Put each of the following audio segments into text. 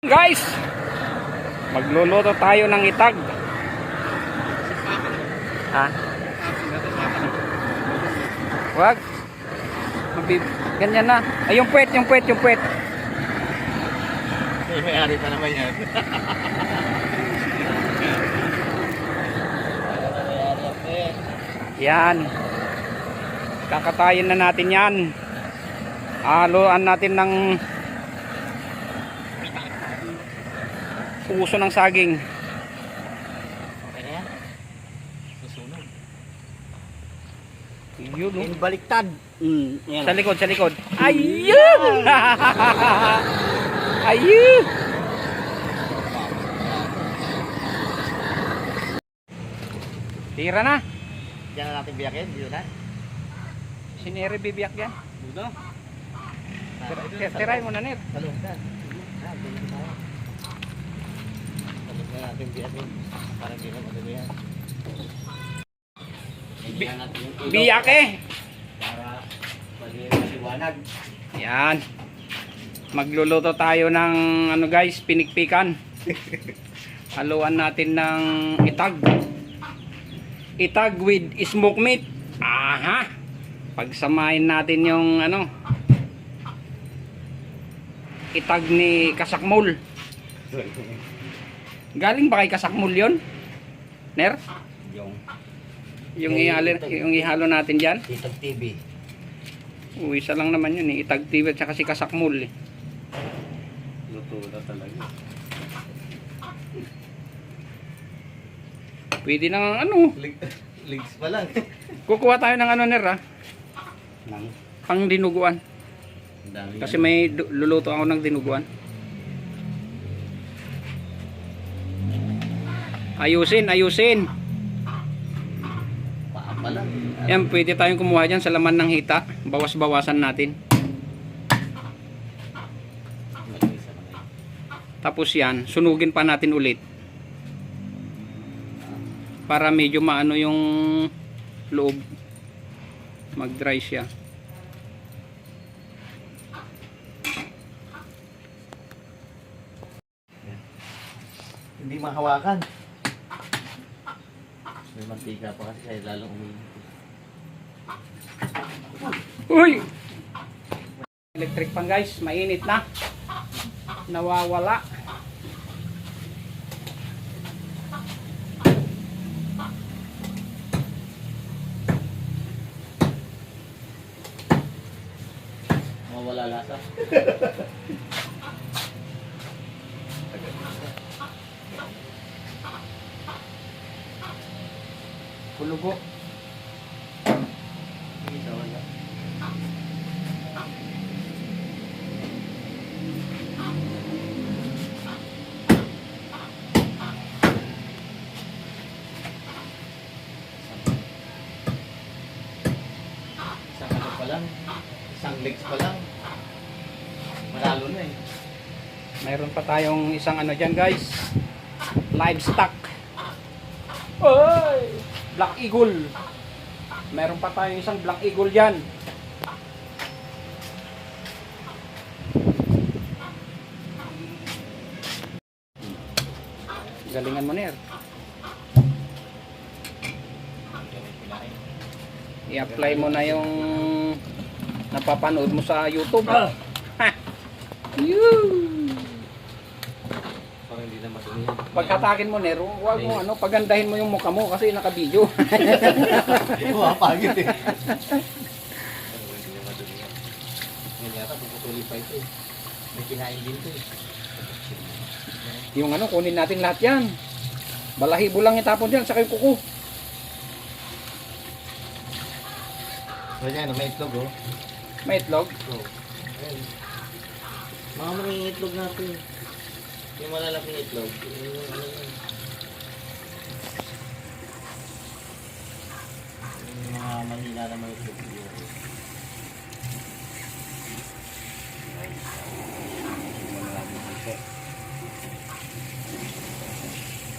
Guys, magluluto tayo ng itag. Ha? Wag. Ganyan na. Ay, yung puwet. May-ari pa naman yan. Yan. Kakatayin na natin yan. Haluan natin ng puso ng saging. Okay na yan? Susunod. Yun, oh. Baliktad. Yan. Sa likod. Ayun! Ayun! Tira na. Diyan na natin biyakin. Dito na. Sinere bibiyak yan. Dito. Tirahin mo na, Nir. Talong na. Talong na natin biyakin. Para hindi na madali yan. Bigyan natin yung ilaw Biyak eh. para maliwanag. Yan. Magluluto tayo ng ano guys, pinikpikan. Haluan natin ng itag. Itag with smoked meat. Aha. Pagsamahin natin yung ano, itag ni Kasakmul. Galing ba kay Kasakmul yun? Ner? Yung ihalo natin diyan. Itag TV. Isa lang naman yun eh. Itag TV at saka si Kasakmul eh. Luto na talaga. Pwede nang ano. Legs pa lang. Kukuha tayo ng ano, Ner, ha? Pang dinuguan. Kasi may luluto ako ng dinuguan. Ayusin. Paa pa lang. Yan, pwede tayong kumuha dyan sa laman ng hita. Bawas-bawasan natin. Tapos yan, sunugin pa natin ulit. Para medyo maano yung loob. Mag-dry siya. Hindi mahawakan. May mantika pa kasi kaya lalong umiinit. Uy! Electric pan guys, mainit na. Nawawala. Mawala lasa. Kulugo. Isa wala. Isang ano pa lang. Isang legs pa lang. Malalo na eh. Mayroon pa tayong isang ano dyan guys. Livestock. Oy! Black Eagle. Mayroon pa tayong isang Black Eagle dyan. Galingan mo, Ner. I-apply mo na yung napapanood mo sa YouTube. Ha! Parang hindi na madali. Pagkatakin mo, Ner, huwag mo ano, pagandahin mo yung mukha mo kasi naka-video. Hindi mo mapagit eh. Hindi na madali yan. Ngayon yata puputuloy pa ito eh. May kinain din ito eh. Yung ano, kunin natin lahat yan. Balahibo lang itapon dyan, saka yung kuko. So yan, may itlog oh. May itlog. So, ayun. Mga mga itlog natin. Yung malalaking itlog. Yung ano yun. Yung mga mahina na mga itlog.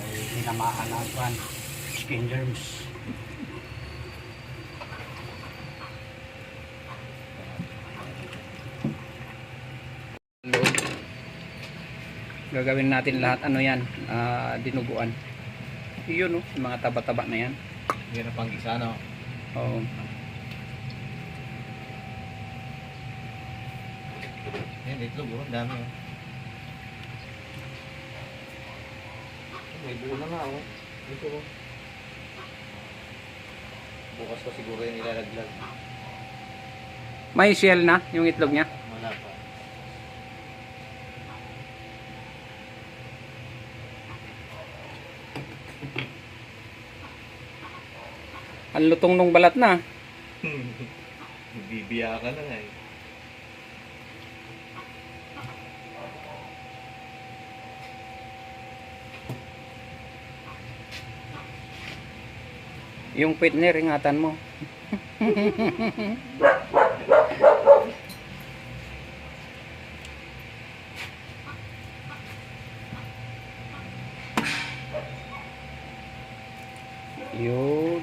Ay, tinamaan na ang skin germs. Gagawin natin lahat ano yan, dinuguan. Yun oh, yung mga taba-taba na yan. Yan ang pang-isa, no? Oo. Yan, itlog, oh. Ang dami, oh. May buo na nga, oh. Ito, oh. Bukas pa siguro yung ilalaglag. May shell na yung itlog niya. Wala pa. Ang lutong nung balat na. Bibiya ka na nga, eh. Yung partner, ingatan mo. Yun.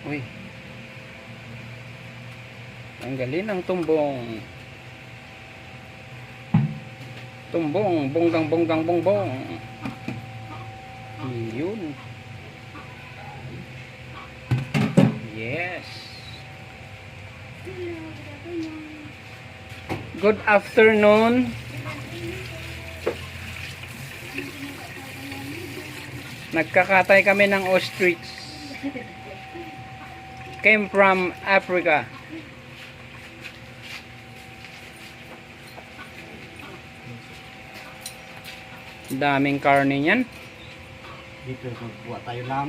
Uy. Tanggalin ang tumbong. Tumbong, bonggang bongbong. Yun. Yes. Good afternoon. Nagkakatay kami ng ostrich. Came from Africa. Daming karne niyan. Dito, magbuwa tayo lang.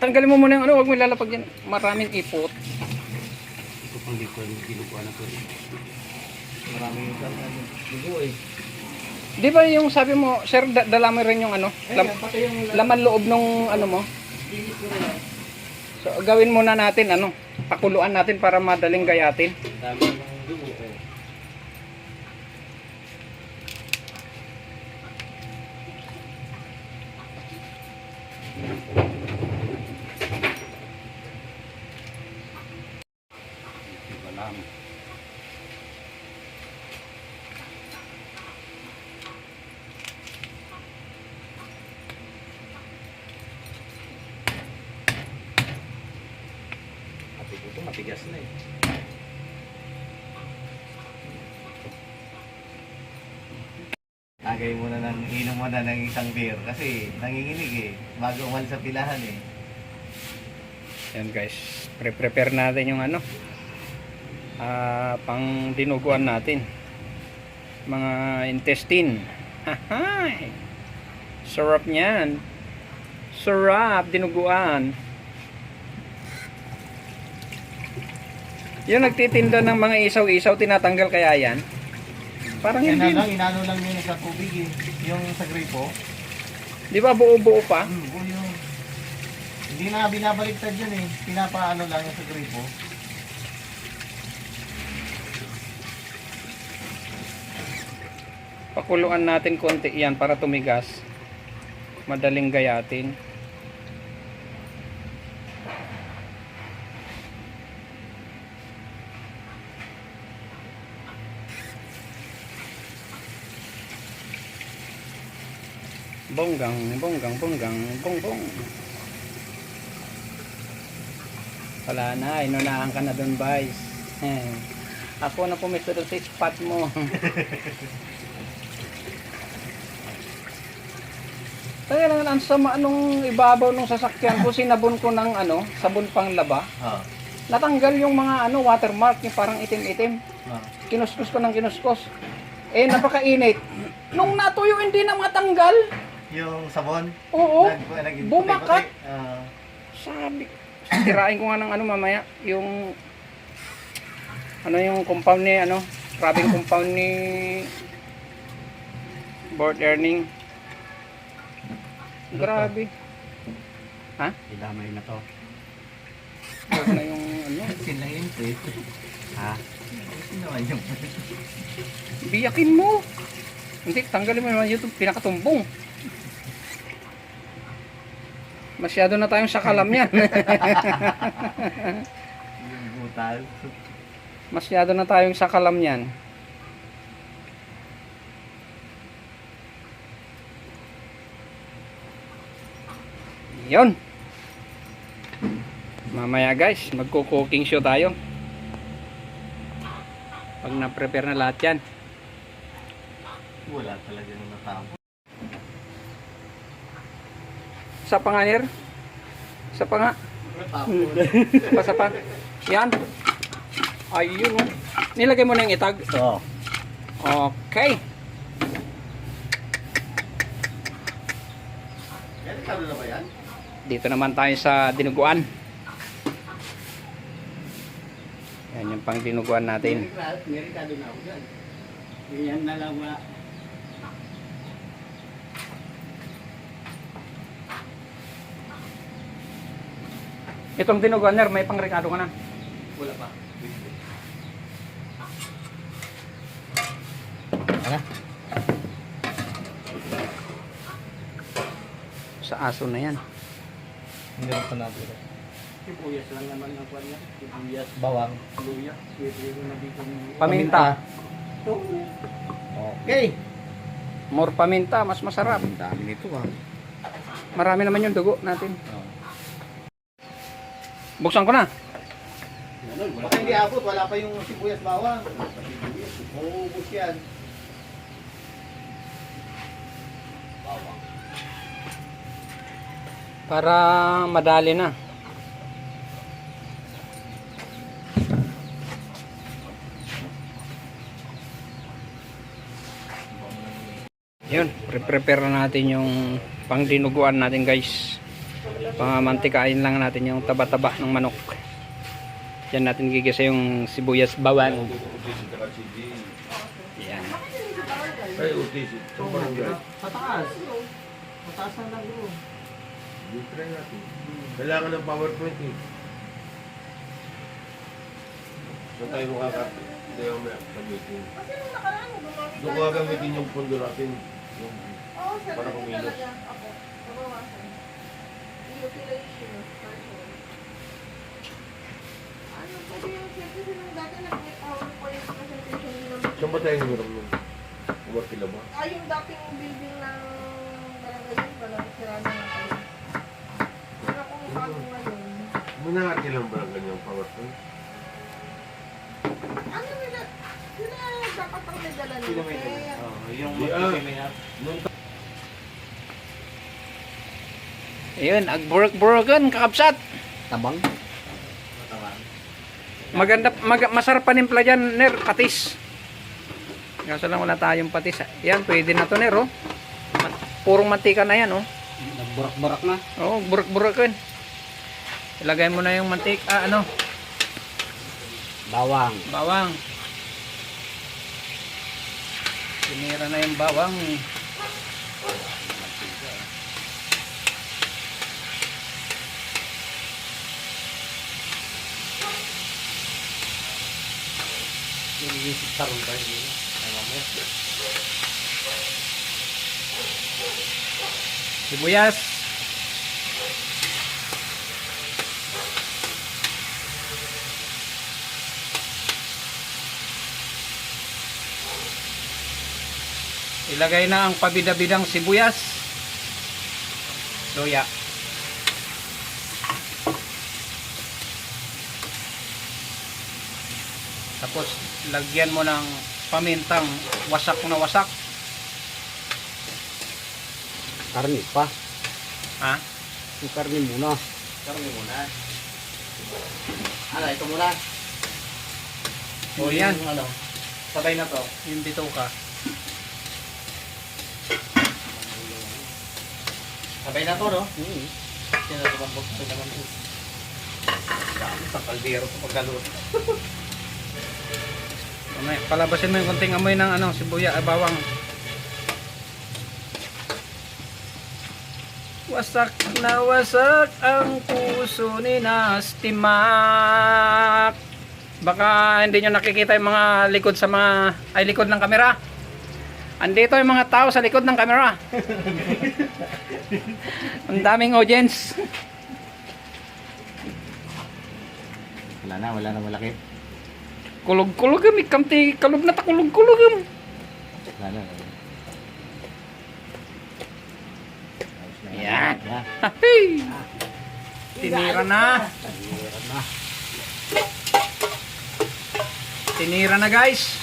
Tanggalin mo muna yung ano, huwag mo ilalapag yan. Maraming ipot. Ito pang dito, yung ginukuha na to. Maraming yung dugo, eh. Di ba yung sabi mo, sir, dala mo rin yung ano, Pati yung laman loob nung ano mo. So, gawin muna natin, ano, pakuluan natin para madaling gayatin. dami ng dugo, eh. Alam. Ito matigas na, eh. Agay mo na inom mo na ng isang beer kasi nanginginig, eh. Bago umalis sa pilahan, eh. Yan guys, prepare natin yung ano, pang dinuguan natin. Mga intestine. Hahay! Sarap niyan. Sarap, dinuguan. Yung nagtitinda ng mga isaw-isaw, tinatanggal kaya yan? Parang Yan hindi. lang, inano lang yun sa tubig, eh. Yung sa gripo. Di ba buo-buo pa? Buo yun. Hindi na binabaliktad yun, eh. Pinapaano lang yung sa gripo. Pakuluan natin konti yan para tumigas. Madaling gayatin. Bonggang, bongbong. Wala na, inunahan ka na doon, guys. Ako na pumisto doon sa spot mo. Kaya lang ang sama nung ibabaw nung sasakyan ko, sinabon ko ng ano, sabon pang laba. Natanggal yung mga ano, watermark, yung parang itim-itim. Kinuskus ko ng kinuskus. Eh, napakainit. Nung natuyo, hindi na matanggal. Yung sabon? Oo. Nag- Bumakat. puti-puti. Sabi, tirain ko nga ng ano mamaya, yung ano yung compound ni ano, grabbing compound ni board earning. Grabe. Ha? Idamay na to. Huwag na yung ano. Sin lang yun, eh. Ha? Sin naman yung... Biyakin mo. Hindi, tanggalin mo naman yung pinakatumbong. Masyado na tayong sakalam yan. Yung butal. Masyado na tayong sakalam yan. Yun. Mamaya guys, magko-cooking show tayo. Pag na-prepare na lahat yan. Wala talaga nung natapos. Sa panganir? Sa panga? Natapos. Pasa pa? Yan. Ayun oh. Nilagay mo na yung itag. Oo. Okay. Delikado na ba yan? Dito naman tayo sa dinuguan. Yan yung pang dinuguan natin. Delikado na ako dyan. Ganyan na lang ba? Itong dinuguan ner, may pangrekado ka na. Wala pa. Ano? Sa aso na yan. Hindi na pa natin. Sibuyas lang naman ang kwan niya. Sibuyas, Bawang. luya. Pwede na dito ng... Paminta. Okay. More paminta, mas masarap. Ang dami nito ah. Marami naman yung dugo natin. Buksan ko na. Baka hindi abot, wala pa yung sibuyas bawang. Uubos yan. Bawang. Para madali na. Yun, prepare na natin yung pangdinuguan natin guys. Pamamantikain lang natin yung taba-taba ng manok. Yan natin gigisa yung sibuyas bawang. Yan. Pataas. Pataas na lang yun. Try natin. Kailangan ng PowerPoint eh. Saan tayo hindi ako may gamitin. Doon ko gagamitin yung pondo natin. Yung para kumilos. Saan ba tayo namiram nun? Umar kila ba? Yung dating building ng barangay, walang sira na lang kayo. Pero kung bago ngayon, Manahati lang ba ang ganyang PowerPoint? ano nila dapat ang may dala nila. Kaya, Yung Yeah. Nung Ayun, agburok-burokan, kakapsat. Tabang. Maganda, masarap panimpla dyan, ner, patis. Kaso lang wala tayong patis. Yan, pwede na to, ner, oh. Purong mantika na yan, oh. Nagburak-burak na. Oo, burok-burokan. Ilagay mo na yung mantik, Bawang. bawang. Sinira na yung bawang. Yung sarong tayo dito. Ay mamaya. Sibuyas. Ilagay na ang pabida-bidang sibuyas. Luya. Tapos lagyan mo ng pamintang wasak na wasak. Karni pa. Ha? Yung karni muna. Karni muna. Ano, ito muna. O yan, Yung ano, sabay na to. yung bituka. Sabay na to, no? Yan na tumambok sa naman to. Dami sa kaldero sa pagkaluto. Mamaya, palabasin mo yung konting amoy ng sibuya, bawang. Wasak na wasak ang puso ni Nasty Mac. Baka hindi nyo nakikita yung mga likod sa likod ng kamera. Andito yung mga tao sa likod ng kamera. Ang daming audience. Wala na malaki. Kulog-kulog kami, kamti kalog na takulog-kulog kami. Wala na. Yan. Yeah. Hey! Tinira na. Tinira na guys.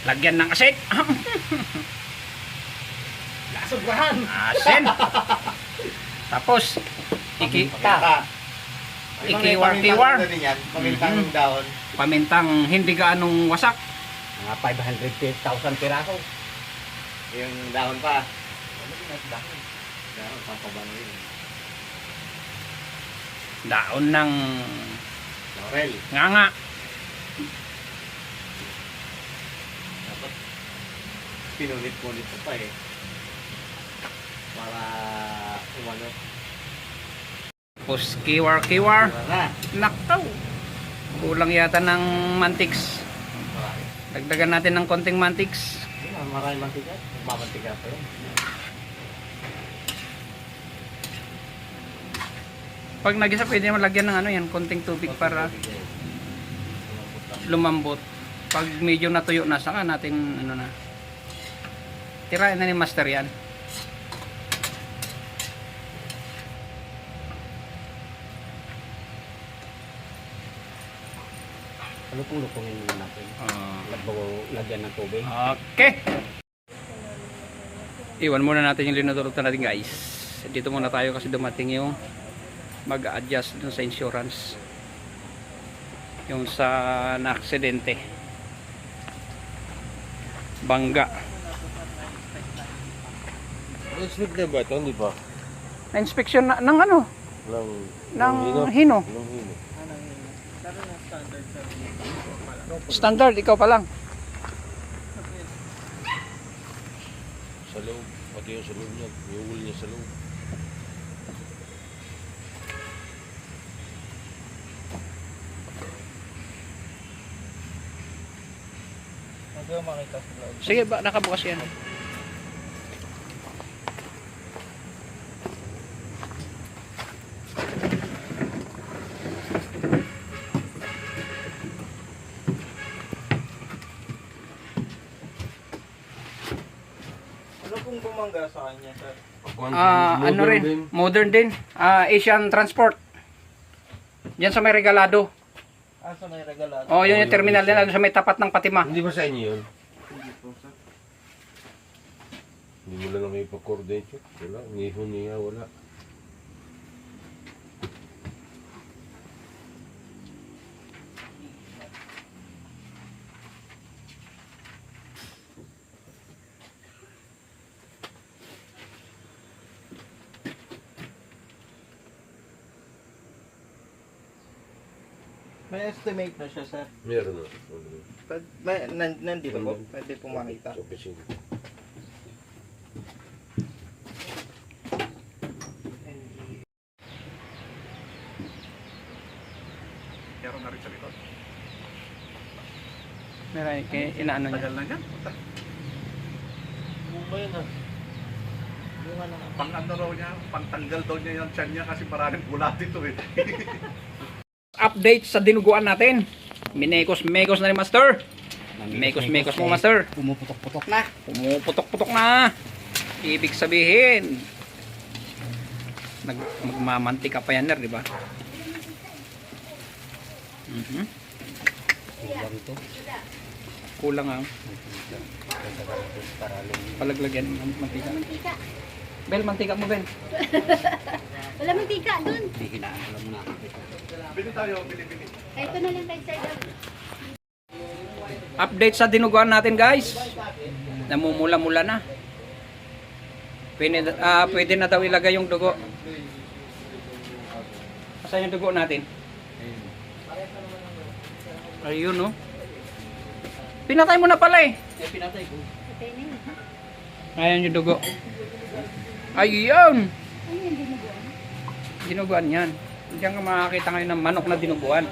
Lagyan ng asin. Sobrahan. Asin. Tapos ikiwar-kiwar. Pamintang dahon. Pamintang hindi gaanong wasak. Mga 500,000 piraso. Yung dahon pa. Dahon, pampabango yun. Daon ng Laurel. nganga. Dapat pinulit-pulit ko pa eh. Para umano. Tapos kiwar-kiwar. Wala na. Nakaw. Kulang yata ng mantiks. Marami. Dagdagan natin ng konting mantiks. Marami mantika. Mamantika pa yun. Pag nagisa pwede naman lagyan ng ano yan, konting tubig para lumambot. Pag medyo natuyo na, saka natin ano na. Tirain na ni master yan. Ano pong lutungin muna natin? Lagyan ng tubig. Okay. Iwan muna natin yung linutulutan natin guys. Dito muna tayo kasi dumating yung mag-adjust dun sa insurance. Yung sa na-aksidente. Bangga. Respect na ba ito? Hindi pa? Na-inspection na, ng ano? Ng hino. Ng hino. Standard, ikaw pa lang. Sa loob. Pati yung sa loob niya. Yung wool niya sa loob. Sige ba, nakabukas yan. Ano pong bumangga sa kanya, sir? Ano rin, modern din. Asian Transport. Yan sa may Regalado. Sa may regalado? Oh, yun yung terminal nila doon sa may tapat ng Patima. Hindi ba sa inyo yun? Hindi po, sir. Hindi mo lang may pa-coordinate yun. Wala. Ngihon niya. Wala. May estimate na siya, sir. Meron na. Nandito po. Pwede pong makita. Sa opisina. Meron, inaano niya. Tagal na yan. Bumayan na. Pang ano raw niya, pang tanggal daw niya yung tiyan niya kasi maraming bulat ito eh. Update sa dinuguan natin. Minekos-mekos na ni Master. Mekos-mekos mo, Master. Pumuputok-putok na. Pumuputok-putok na. Ibig sabihin, magmamantika pa yan, di ba? Kulang to. Kulang ang palaglagyan ng mantika. Mantika. Bel, mantika mo, Bel. Wala mantika dun. Hindi hinaalam mo na. Bili tayo, bili-bili. Ay, ito na lang tayo, sir. Update sa dinuguan natin, guys. Namumula-mula na. Pwede na daw ilagay yung dugo. Saan yung dugo natin? Ayun, no? Pinatay mo na pala eh. Pinatay ko. Patay na yun. Ayan yung dugo. Ayun! Dinuguan yan. Diyan ka makakita ngayon ng manok na dinuguan.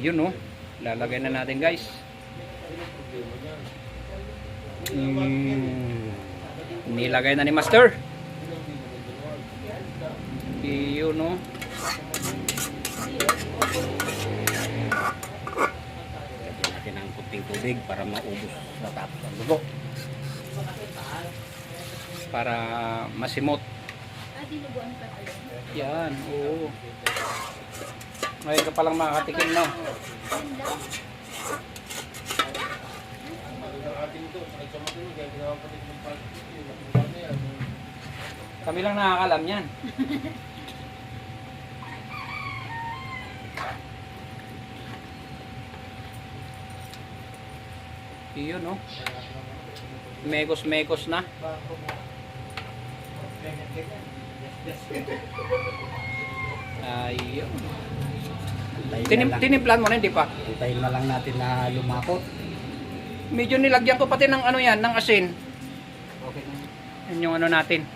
Yun oh. Lalagay na natin guys. Nilagay na ni Master. Yun oh. Lagyan natin ng kunting tubig para maubos sa tapos ang dugo. Para masimot. Dinuguan pa tayo. Yan, oo. Ngayon ka palang makakatikim na. Kami lang nakakalam yan. Iyon oh. Mekos-mekos na. Ayun. Tinimplan mo na, hindi pa? Hintayin na lang natin na lumapot. Medyo nilagyan ko pati ng ano yan, ng asin. Okay na. Yan yung ano natin.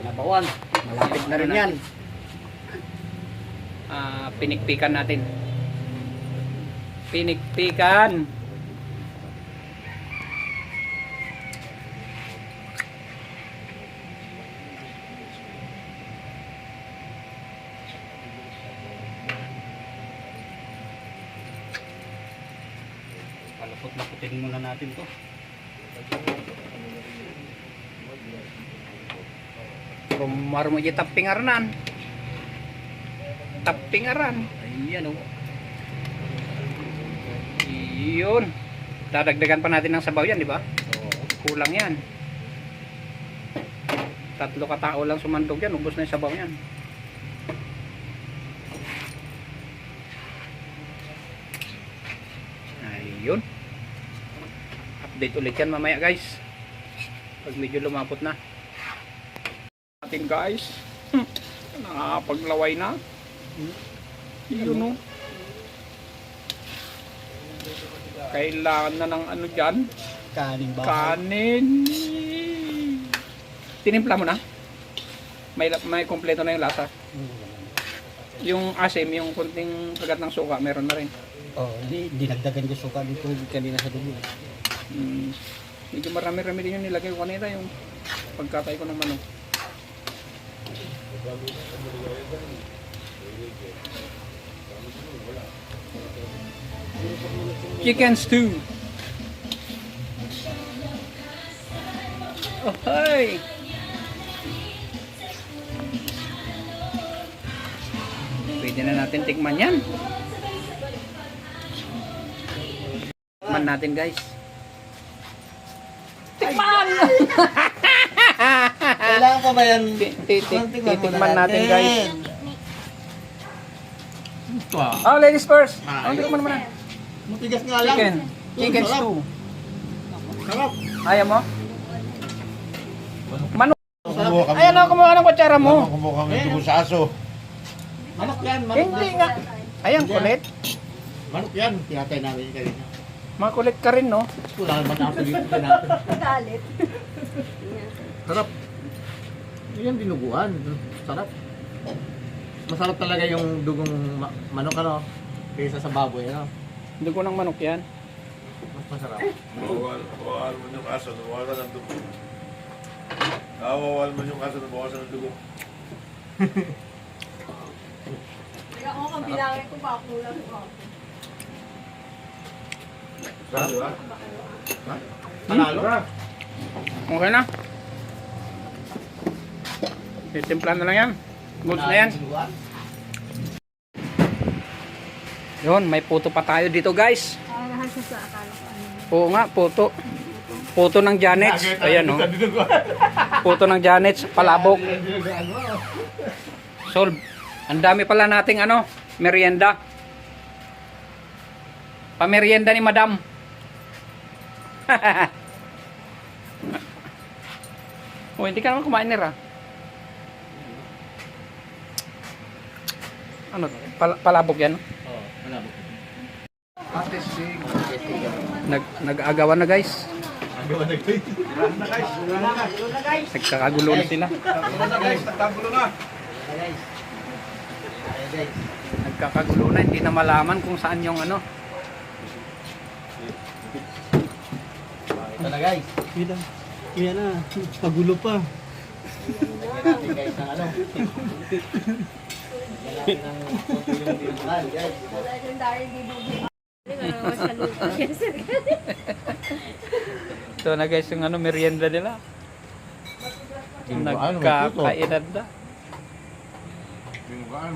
Nabawan. Malapit na rin yan. Pinikpikan natin. Pinikpikan. Palapot-laputin muna natin to. Kumar mo yung tapingaran. Tapingaran. Ayan o. Yun. Dadagdagan pa natin ng sabaw yan, di ba? Kulang yan. 3 katao lang sumandog yan. Ubos na yung sabaw yan. Ayun. Update ulit yan mamaya guys. Pag medyo lumapot na. Atin guys. Nakapaglaway na. Yun o. Kailangan na ng ano dyan. Kanin ba? Kanin. Tinimpla mo na? May kompleto na yung lasa. Yung asim, yung kunting kagat ng suka, meron na rin. Oh, dinagdagan ko suka dito kanina sa dugo. Medyo marami-rami din yung nilagay ko kanina, yung pagkatay ko ng manok. Chicken stew. Oh, hi. Pwede na natin tikman yan. Tikman natin guys. Tikman! Kailangan pa ba yan? Titikman natin guys. Oh, ladies first. Ang tikman naman na. Matigas nga lang. Chicken stew. Sarap. Ayaw mo? Manok. Kumuha kami. Ayan o, kumuha ng kutsara mo. Kumuha kami ng dugo sa aso. Manok yan. Hindi nga. Ayan, kulit. Manok yan. Tinatay namin yung kanina. Makulit ka rin, no? Wala naman ako dito natin. Galit. Sarap. Yan dinuguan. Sarap. Masarap talaga yung dugong manok ano. Kaysa sa baboy ano. Dugo ng manok yan. Mas masarap. Bawal mo yung aso, nabawasan ng dugo. Bawal mo yung aso, nabawasan ng dugo. Kaya ako kabilangin ko ba kulang ko. Sarap, di ba? Panalo. Okay na. Titimplan na lang yan. Goods na yan. Yun, may puto pa tayo dito guys. Lahat siya sa akala ko ano. Oo nga, puto. Puto ng Janets. Ayan o. Puto ng Janets, palabok. Solve. Ang dami pala nating ano, merienda. Pamerienda ni Madam. Oh, hindi ka naman kumain nila. Ano? Palabok yan? Oo, malabo. Testing. Nag-aagawan na guys. Agawa na guys. Wala na guys. Wala na. Nagkakagulo na sila. Wala na guys. Nagkagulo na. Guys. Ayan guys. Nagkakagulo na. Hindi na malaman kung saan yung ano. Ito na guys. Kaya na, pagulo pa. Lagyan natin guys ng ano. Lagyan natin ng konti yung binukan guys. Legendary dibubi. Hindi ko naman sa lupa. Ito na guys yung ano, merienda nila. Binukan, may puto. Nagkakainan na. Binukaan.